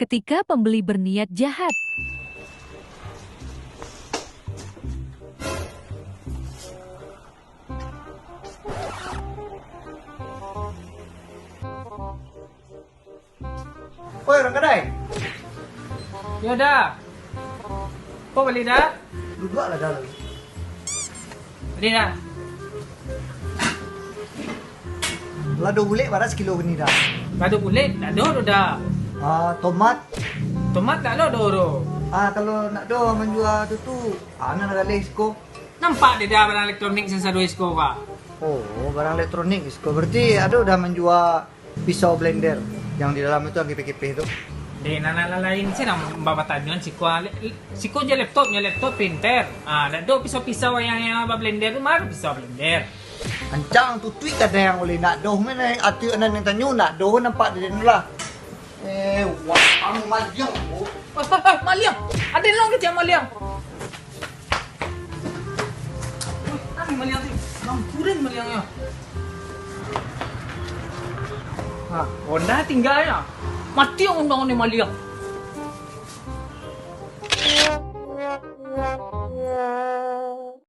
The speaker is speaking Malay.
ketika pembeli berniat jahat. Oi, orang kedai. Ya dah. Kau beli dah? Duduklah dalam. Beli dah. Lado gulai barat sekilo gini dah. Badu kulit tak ada dah. Tomat. Tomat tak ada dah. Kalau nak do menjual tu ana nak galih isko. Nampak dia dah barang elektronik sensor isko kak. Oh, barang elektronik isko. Berarti ada udah menjual pisau blender yang di dalam itu yang kipih-kipih itu. Di nana lain sih nam babatanyon siko je laptop printer. Dah do pisau-pisau yang blender tu mar pisau blender. Ancang tu tweet ada yang boleh nak doh mana atu anak yang tanya nak doh nampak dia ni lah. Wah, ang maliang. Maliang. Ada long ke maliang? Ani maliang tu. Lampurin maliangnya. Honda tinggal ya. Mati orang ni maliang.